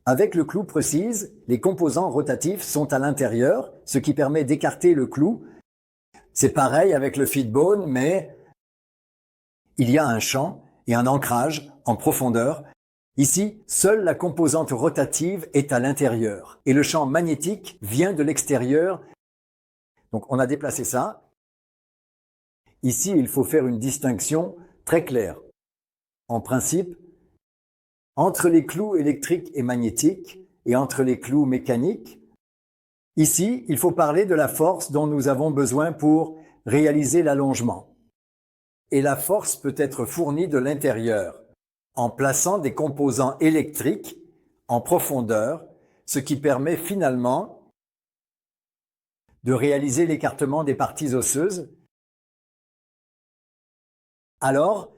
Avec le clou précise, les composants rotatifs sont à l'intérieur, ce qui permet d'écarter le clou. C'est pareil avec le feedbone, mais il y a un champ et un ancrage en profondeur. Ici, seule la composante rotative est à l'intérieur et le champ magnétique vient de l'extérieur. Donc on a déplacé ça. Ici, il faut faire une distinction très claire. En principe, entre les clous électriques et magnétiques et entre les clous mécaniques, ici, il faut parler de la force dont nous avons besoin pour réaliser l'allongement. Et la force peut être fournie de l'intérieur, en plaçant des composants électriques en profondeur, ce qui permet finalement de réaliser l'écartement des parties osseuses. Alors,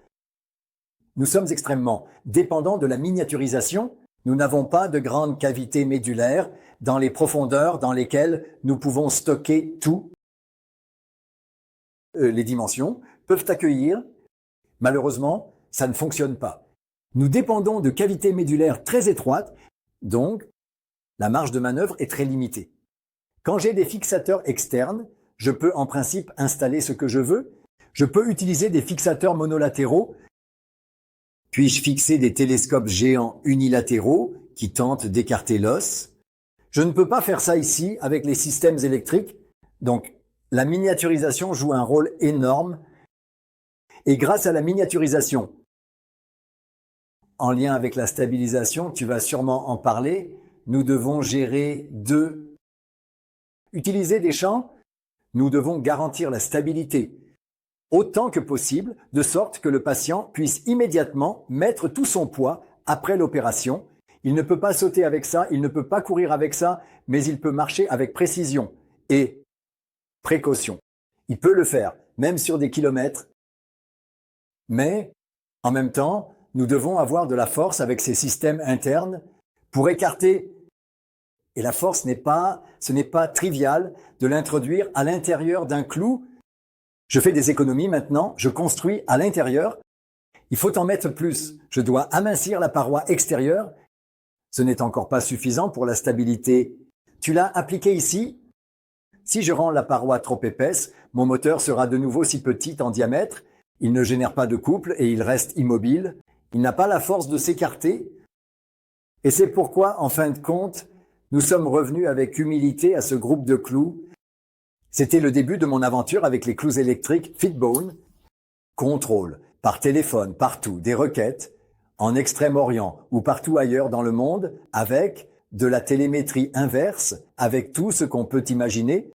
nous sommes extrêmement dépendants de la miniaturisation. Nous n'avons pas de grandes cavités médulaires dans les profondeurs dans lesquelles nous pouvons stocker tout. Les dimensions peuvent accueillir. Malheureusement, ça ne fonctionne pas. Nous dépendons de cavités médulaires très étroites, donc la marge de manœuvre est très limitée. Quand j'ai des fixateurs externes, je peux en principe installer ce que je veux. Je peux utiliser des fixateurs monolatéraux. Puis-je fixer des télescopes géants unilatéraux qui tentent d'écarter l'os? Je ne peux pas faire ça ici avec les systèmes électriques. Donc, la miniaturisation joue un rôle énorme. Et grâce à la miniaturisation, en lien avec la stabilisation, tu vas sûrement en parler, nous devons gérer utiliser des champs, nous devons garantir la stabilité autant que possible, de sorte que le patient puisse immédiatement mettre tout son poids après l'opération. Il ne peut pas sauter avec ça, il ne peut pas courir avec ça, mais il peut marcher avec précision et précaution. Il peut le faire, même sur des kilomètres. Mais, en même temps, nous devons avoir de la force avec ces systèmes internes pour écarter. Et la force ce n'est pas trivial de l'introduire à l'intérieur d'un clou. Je fais des économies maintenant, je construis à l'intérieur. Il faut en mettre plus. Je dois amincir la paroi extérieure. Ce n'est encore pas suffisant pour la stabilité. Tu l'as appliqué ici. Si je rends la paroi trop épaisse, mon moteur sera de nouveau si petit en diamètre. Il ne génère pas de couple et il reste immobile. Il n'a pas la force de s'écarter. Et c'est pourquoi, en fin de compte, nous sommes revenus avec humilité à ce groupe de clous. C'était le début de mon aventure avec les clous électriques Fitbone. Contrôle, par téléphone, partout, des requêtes, en Extrême-Orient ou partout ailleurs dans le monde, avec de la télémétrie inverse, avec tout ce qu'on peut imaginer.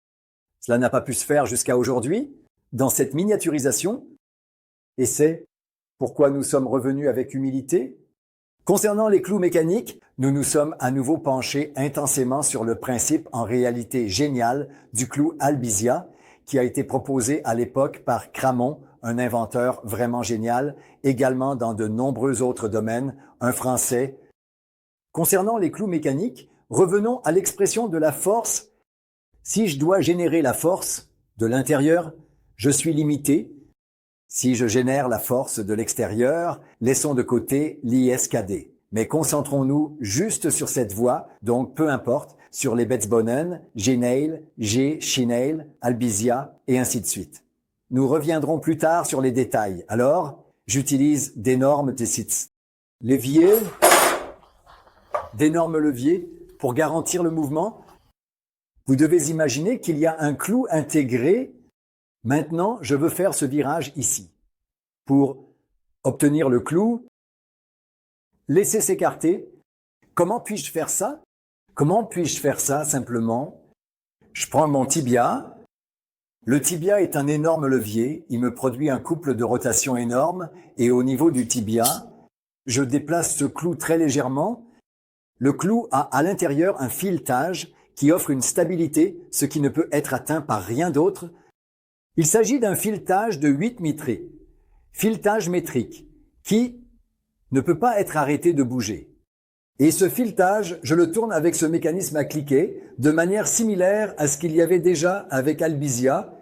Cela n'a pas pu se faire jusqu'à aujourd'hui, dans cette miniaturisation. Et c'est pourquoi nous sommes revenus avec humilité. Concernant les clous mécaniques, nous nous sommes à nouveau penchés intensément sur le principe en réalité génial du clou Albizia, qui a été proposé à l'époque par Cramon, un inventeur vraiment génial, également dans de nombreux autres domaines, un Français. Concernant les clous mécaniques, revenons à l'expression de la force. Si je dois générer la force de l'intérieur, je suis limité. Si je génère la force de l'extérieur, laissons de côté l'ISKD. Mais concentrons-nous juste sur cette voie, donc peu importe, sur les Bettsbonen, G-Nail, G-Shinail, Albizia et ainsi de suite. Nous reviendrons plus tard sur les détails. Alors, j'utilise d'énormes leviers pour garantir le mouvement. Vous devez imaginer qu'il y a un clou intégré. Maintenant, je veux faire ce virage ici. Pour obtenir le clou, laisser s'écarter. Comment puis-je faire ça? Simplement, je prends mon tibia. Le tibia est un énorme levier. Il me produit un couple de rotation énorme. Et au niveau du tibia, je déplace ce clou très légèrement. Le clou a à l'intérieur un filetage qui offre une stabilité, ce qui ne peut être atteint par rien d'autre. Il s'agit d'un filetage de 8 mitrées, filetage métrique, qui ne peut pas être arrêté de bouger. Et ce filetage, je le tourne avec ce mécanisme à cliquer, de manière similaire à ce qu'il y avait déjà avec Albizia.